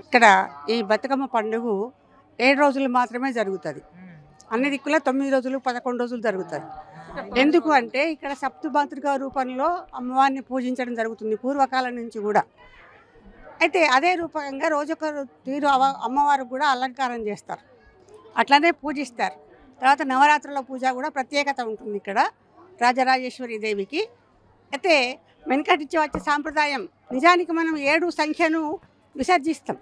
ఇక్కడ ఈ బతుకమ్మ పండుగ 7 రోజులు మాత్రమే జరుగుతుంది. అన్ని దిక్కుల 9 రోజులు 11 రోజులు జరుగుతుంది. ఎందుకు అంటే ఇక్కడ సప్తమాతృక రూపంలో అమ్మవారిని పూజించడం జరుగుతుంది పూర్వకాలం నుంచి కూడా. అయితే అదే రూపంగా రోజొక తీరు అమ్మవారు కూడా అలంకారం చేస్తారు, అట్లానే పూజిస్తారు. తర్వాత నవరాత్రుల పూజ కూడా ప్రత్యేకత ఉంటుంది ఇక్కడ రాజరాజేశ్వరి దేవికి. అయితే వెనకటించి వచ్చే సాంప్రదాయం నిజానికి మనం 7 సంఖ్యను విసర్జిస్తాం,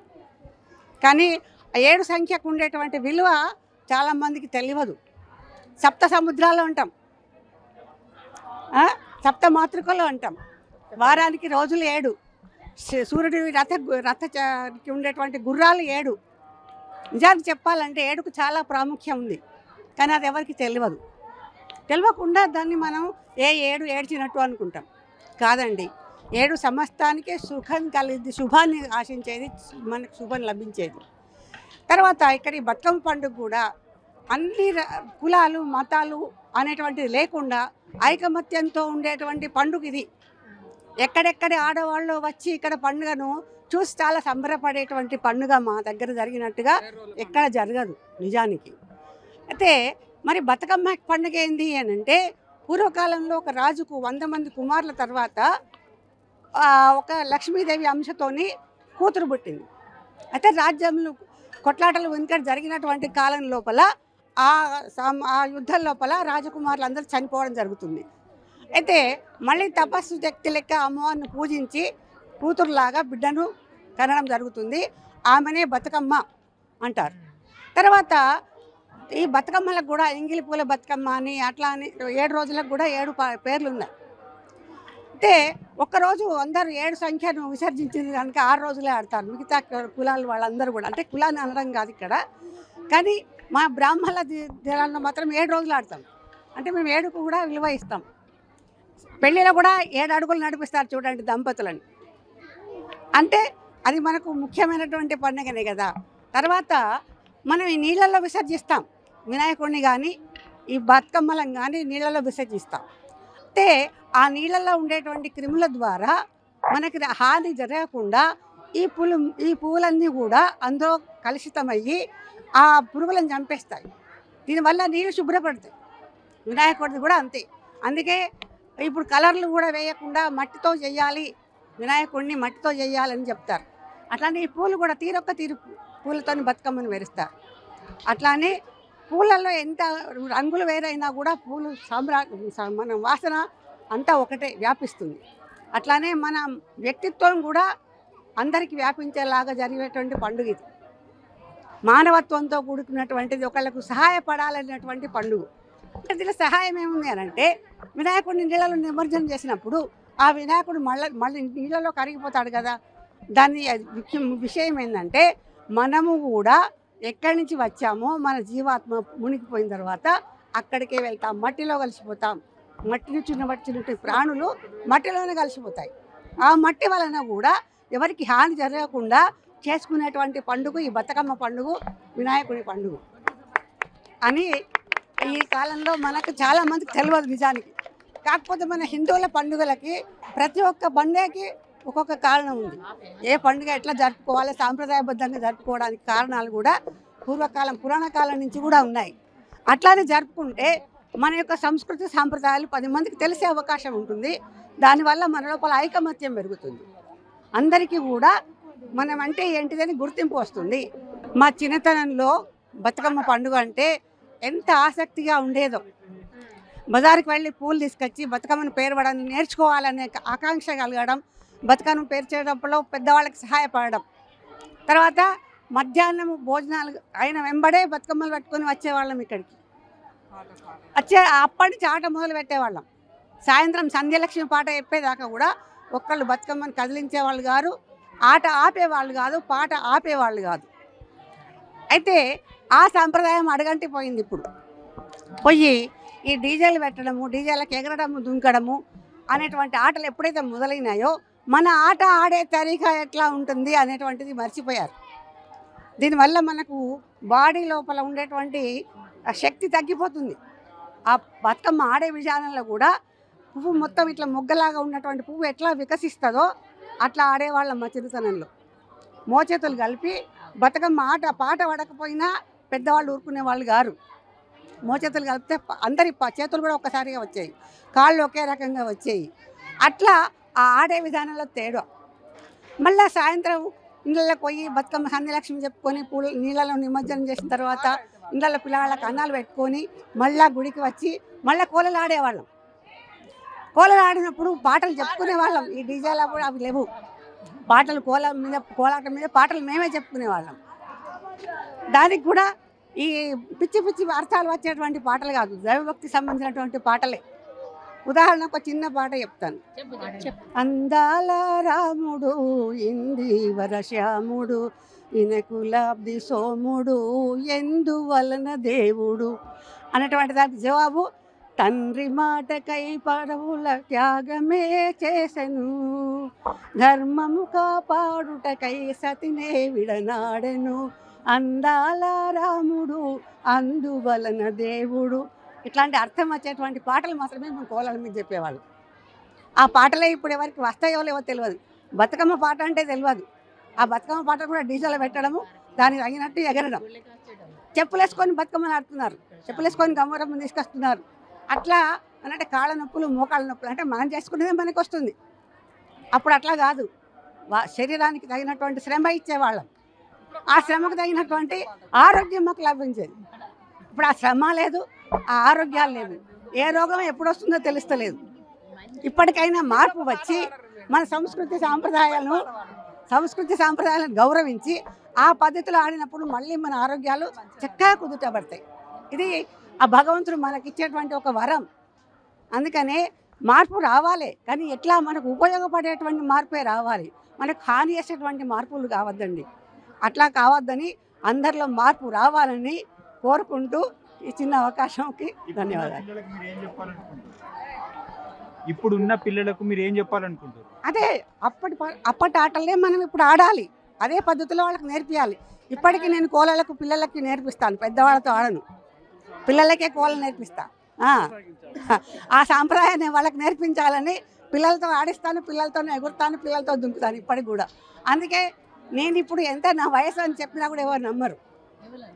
కానీ ఆ 7 సంఖ్యకు ఉండేటువంటి విలువ చాలామందికి తెలియదు. సప్త సముద్రాలు అంటాం, సప్త మాతృకలు అంటాం. వారానికి రోజులు 7, సూర్యుడి రథకి ఉండేటువంటి గుర్రాలు 7. నిజానికి చెప్పాలంటే 7కు చాలా ప్రాముఖ్యం ఉంది, కానీ అది ఎవరికి తెలియదు. తెలియకుండా దాన్ని మనం 7 ఏడ్చినట్టు అనుకుంటాం. కాదండి, 7 సమస్తానికే సుఖం కలిగి శుభాన్ని ఆశించేది, మనకు శుభం లభించేది. తర్వాత ఇక్కడ ఈ బతుకమ్మ పండుగ కూడా అన్ని కులాలు మతాలు అనేటువంటిది లేకుండా ఐకమత్యంతో ఉండేటువంటి పండుగ ఇది. ఎక్కడెక్కడి ఆడవాళ్ళు వచ్చి ఇక్కడ పండుగను చూసి చాలా సంబరపడేటువంటి పండుగ మా దగ్గర జరిగినట్టుగా ఎక్కడ జరగదు నిజానికి. అయితే మరి బతుకమ్మ పండుగ ఏంది అని అంటే, పూర్వకాలంలో ఒక రాజుకు 100 మంది కుమారుల తర్వాత ఒక లక్ష్మీదేవి అంశతోని కూతురు పుట్టింది. అయితే రాజ్యంలో కొట్లాటలు వెనుక జరిగినటువంటి కాలం లోపల ఆ యుద్ధం లోపల రాజకుమారులు అందరూ చనిపోవడం జరుగుతుంది. అయితే మళ్ళీ తపస్సు శక్తి లెక్క అమ్మవారిని పూజించి కూతురులాగా బిడ్డను కనడం జరుగుతుంది. ఆమెనే బతుకమ్మ అంటారు. తర్వాత ఈ బతుకమ్మలకు కూడా ఎంగిలి పూల బతుకమ్మ అని అట్లా అని 7 రోజులకు కూడా 7 పేర్లు ఉన్నాయి. అయితే ఒక్కరోజు అందరూ 7 సంఖ్యను విసర్జించింది కనుక 6 రోజులే ఆడతారు మిగతా కులాల వాళ్ళందరూ కూడా. అంటే కులాన్ని అనడం కాదు ఇక్కడ, కానీ మా బ్రాహ్మణుల దినాల్లో మాత్రం 7 రోజులు ఆడతాం. అంటే మేము 7కు కూడా విలువ ఇస్తాం. పెళ్ళిలో కూడా 7 అడుగులు నడిపిస్తారు చూడండి దంపతులని. అంటే అది మనకు ముఖ్యమైనటువంటి పండుగనే కదా. తర్వాత మనం ఈ నీళ్ళల్లో విసర్జిస్తాం వినాయకుడిని, కానీ ఈ బతుకమ్మలను కానీ నీళ్ళలో విసర్జిస్తాం. అంటే ఆ నీళ్ళల్లో ఉండేటువంటి క్రిముల ద్వారా మనకి హాని జరగకుండా ఈ పువ్వులన్నీ కూడా అందులో కలుషితమయ్యి ఆ పురుగులను చంపేస్తాయి. దీనివల్ల నీళ్ళు శుభ్రపడతాయి. వినాయకుడిది కూడా అంతే. అందుకే ఇప్పుడు కలర్లు కూడా వేయకుండా మట్టితో చేయాలి, వినాయకుడిని మట్టితో చేయాలని చెప్తారు. అట్లానే ఈ పూలు కూడా తీరు పూలతో బతుకమ్మను వేరుస్తారు. అట్లానే పూలలో ఎంత రంగులు వేరైనా కూడా పూలు మన వాసన అంతా ఒకటే వ్యాపిస్తుంది. అట్లానే మన వ్యక్తిత్వం కూడా అందరికీ వ్యాపించేలాగా జరిగేటువంటి పండుగ ఇది. మానవత్వంతో కూడుకున్నటువంటిది, ఒకళ్ళకు సహాయపడాలనేటువంటి పండుగ. దీనిలో సహాయం ఏముంది అని అంటే, వినాయకుడిని నీళ్ళలో నిమజ్జనం చేసినప్పుడు ఆ వినాయకుడు మళ్ళీ నీళ్ళలో కరిగిపోతాడు కదా. దాని విషయం ఏంటంటే, మనము కూడా ఎక్కడి నుంచి వచ్చామో మన జీవాత్మ మునిగిపోయిన తర్వాత అక్కడికే వెళ్తాం, మట్టిలో కలిసిపోతాం. మట్టి నుంచి వచ్చినటువంటి ప్రాణులు మట్టిలోనే కలిసిపోతాయి. ఆ మట్టి వలన కూడా ఎవరికి హాని జరగకుండా చేసుకునేటువంటి పండుగ ఈ బతుకమ్మ పండుగ, వినాయకుడి పండుగ అని ఈ కాలంలో మనకు చాలామందికి తెలియదు నిజానికి. కాకపోతే మన హిందువుల పండుగలకి ప్రతి ఒక్క పండుగకి ఒక్కొక్క కారణం ఉంది. ఏ పండుగ ఎట్లా జరుపుకోవాలి, సాంప్రదాయబద్ధంగా జరుపుకోవడానికి కారణాలు కూడా పురాణ కాలం నుంచి కూడా ఉన్నాయి. అట్లానే జరుపుకుంటే మన యొక్క సంస్కృతి సాంప్రదాయాలు 10 మందికి తెలిసే అవకాశం ఉంటుంది. దానివల్ల మన లోపల ఐకమత్యం పెరుగుతుంది. అందరికీ కూడా మనం అంటే ఏంటిదని గుర్తింపు వస్తుంది. మా చిన్నతనంలో బతుకమ్మ పండుగ అంటే ఎంత ఆసక్తిగా ఉండేదో. బజారుకి వెళ్ళి పూలు తీసుకొచ్చి బతుకమ్మను పేరవడం నేర్చుకోవాలనే ఆకాంక్ష కలగడం, బతుకమ్మను పేర్చేటప్పుడు పెద్దవాళ్ళకి సహాయపడడం. తర్వాత మధ్యాహ్నం భోజనాలు అయిన వెంబడే బతుకమ్మలు పట్టుకొని వచ్చేవాళ్ళం ఇక్కడికి. అప్పటి నుంచి ఆట మొదలు పెట్టేవాళ్ళం. సాయంత్రం సంధ్యలక్ష్మి పాట చెప్పేదాకా కూడా ఒక్కళ్ళు బతుకమ్మను కదిలించేవాళ్ళు కాదు, ఆట ఆపేవాళ్ళు కాదు, పాట ఆపేవాళ్ళు కాదు. అయితే ఆ సాంప్రదాయం అడగంటి పోయింది. ఇప్పుడు పోయి ఈ డీజేలు పెట్టడము, డీజేలకు ఎగరడము, దుంకడము అనేటువంటి ఆటలు ఎప్పుడైతే మొదలైనాయో మన ఆట ఆడే తరీకా ఎట్లా ఉంటుంది అనేటువంటిది మర్చిపోయారు. దీనివల్ల మనకు బాడీ లోపల ఉండేటువంటి శక్తి తగ్గిపోతుంది. ఆ బతుకమ్మ ఆడే విధానంలో కూడా పువ్వు మొత్తం ఇట్లా మొగ్గలాగా ఉన్నటువంటి పువ్వు ఎట్లా వికసిస్తుందో అట్లా ఆడేవాళ్ళం మా చిరుతనంలో. మోచేతులు కలిపి బతుకమ్మ పాట పడకపోయినా పెద్దవాళ్ళు ఊరుకునే వాళ్ళు గారు. మోచేతులు కలిపితే అందరి చేతులు కూడా ఒక్కసారిగా వచ్చాయి, కాళ్ళు ఒకే రకంగా వచ్చాయి. అట్లా ఆ ఆడే విధానంలో తేడా. మళ్ళీ సాయంత్రం ఇళ్ళకి పోయి బతుకమ్మ సంధ్యలక్ష్మి చెప్పుకొని నీళ్ళలో నిమజ్జనం చేసిన తర్వాత ఇళ్ళలో పిల్లవాళ్ళకి అన్నాలు పెట్టుకొని మళ్ళీ గుడికి వచ్చి మళ్ళీ కోలలు ఆడేవాళ్ళం. కోలలు ఆడినప్పుడు పాటలు చెప్పుకునే వాళ్ళం. ఈ డీజేలో కూడా అవి లేవు. పాటలు కోలాటం మీద పాటలు మేమే చెప్పుకునేవాళ్ళం. దానికి కూడా ఈ పిచ్చి పిచ్చి అర్థాలు వచ్చేటువంటి పాటలు కాదు, దైవభక్తికి సంబంధించినటువంటి పాటలే. ఉదాహరణకు ఒక చిన్న పాట చెప్తాను. అందాల రాముడు ఇందివర శ్యాముడు ఇనకులాబ్ది సోముడు ఎందువలన దేవుడు అనేటువంటి దానికి జవాబు, తండ్రి మాటకై పడవుల త్యాగమే చేసెను, ధర్మము కాపాడుటకై సతినే విడనాడెను, అందాల రాముడు అందువలన దేవుడు. ఇట్లాంటి అర్థం వచ్చేటువంటి పాటలు మాత్రమే మేము కోలాల మీద చెప్పేవాళ్ళు. ఆ పాటలే ఇప్పుడు ఎవరికి వస్తాయో లేవో తెలియదు. బతుకమ్మ పాట అంటే తెలియదు. ఆ బతుకమ్మ పాట కూడా డీజేలో పెట్టడము, దానికి తగినట్టు ఎగరడం. చెప్పులేసుకొని బతుకమ్మని ఆడుతున్నారు, చెప్పులేసుకొని గమ్మరమ్మ తీసుకొస్తున్నారు. అట్లా అంటే కాళ్ళ నొప్పులు మోకాళ్ళ నొప్పులు అంటే మనం చేసుకునేదే మనకు వస్తుంది. అప్పుడు అట్లా కాదు, శరీరానికి తగినటువంటి శ్రమ ఇచ్చేవాళ్ళం. ఆ శ్రమకు తగినటువంటి ఆరోగ్యం మాకు లభించేది. ఇప్పుడు ఆ శ్రమ లేదు, ఆ ఆరోగ్యాలు లేదు. ఏ రోగం ఎప్పుడు వస్తుందో తెలుస్తలేదు. ఇప్పటికైనా మార్పు వచ్చి మన సంస్కృతి సాంప్రదాయాలను గౌరవించి ఆ పద్ధతిలో ఆడినప్పుడు మళ్ళీ మన ఆరోగ్యాలు చక్కగా కుదుటపడతాయి. ఇది ఆ భగవంతుడు మనకిచ్చేటువంటి ఒక వరం. అందుకనే మార్పు రావాలి, కానీ ఎట్లా మనకు ఉపయోగపడేటువంటి మార్పే రావాలి, మనకు హాని చేసేటువంటి మార్పులు కావద్దండి. అట్లా కావద్దని అందరిలో మార్పు రావాలని కోరుకుంటూ ఈ చిన్న అవకాశంకి ధన్యవాదాలు. ఇప్పుడున్న పిల్లలకు మీరు ఏం చెప్పాలనుకుంటారు? అదే అప్పటి ఆటలే మనం ఇప్పుడు ఆడాలి, అదే పద్ధతిలో వాళ్ళకి నేర్పియాలి. ఇప్పటికీ నేను కోలలకు పిల్లలకి నేర్పిస్తాను, పెద్దవాళ్ళతో ఆడను, పిల్లలకే కోలలు నేర్పిస్తా. ఆ సాంప్రదాయాన్ని వాళ్ళకి నేర్పించాలని పిల్లలతో ఆడిస్తాను, పిల్లలతోనే ఎగురుతాను, పిల్లలతో దుంకుతాను ఇప్పటికి కూడా. అందుకే నేను ఇప్పుడు ఎంత నా వయసు అని చెప్పినా కూడా ఎవరు నమ్మరు.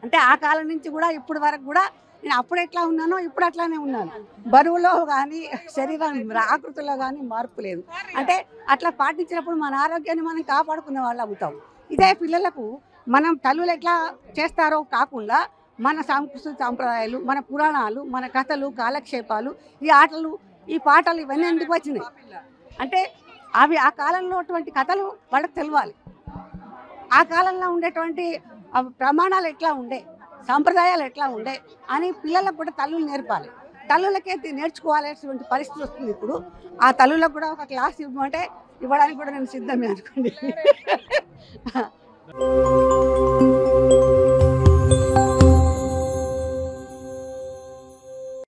అంటే ఆ కాలం నుంచి కూడా ఇప్పుడు వరకు కూడా నేను అప్పుడు ఎట్లా ఉన్నానో ఇప్పుడు అట్లానే ఉన్నాను. బరువులో కానీ శరీరం ఆకృతిలో కానీ మార్పు లేదు. అంటే అట్లా పాటించినప్పుడు మన ఆరోగ్యాన్ని మనం కాపాడుకునే వాళ్ళు అవుతాం. ఇదే పిల్లలకు మనం తల్లులు ఎట్లా చేస్తారో కాకుండా మన సాంప్రదాయాలు, మన పురాణాలు, మన కథలు, కాలక్షేపాలు, ఈ ఆటలు, ఈ పాటలు ఇవన్నీ ఎందుకు వచ్చినాయి అంటే అవి ఆ కాలంలో ఉన్నటువంటి కథలు వాళ్ళకి తెలియాలి. ఆ కాలంలో ఉండేటువంటి ప్రమాణాలు ఎట్లా ఉండే, సాంప్రదాయాలు ఎట్లా ఉండే అని పిల్లలకు కూడా తల్లులు నేర్పాలి. తల్లులకే నేర్చుకోవాల్సినటువంటి పరిస్థితి వస్తుంది ఇప్పుడు. ఆ తల్లులకు కూడా ఒక క్లాస్ ఇవ్వమంటే ఇవ్వడానికి కూడా నేను సిద్ధమే అనుకోండి.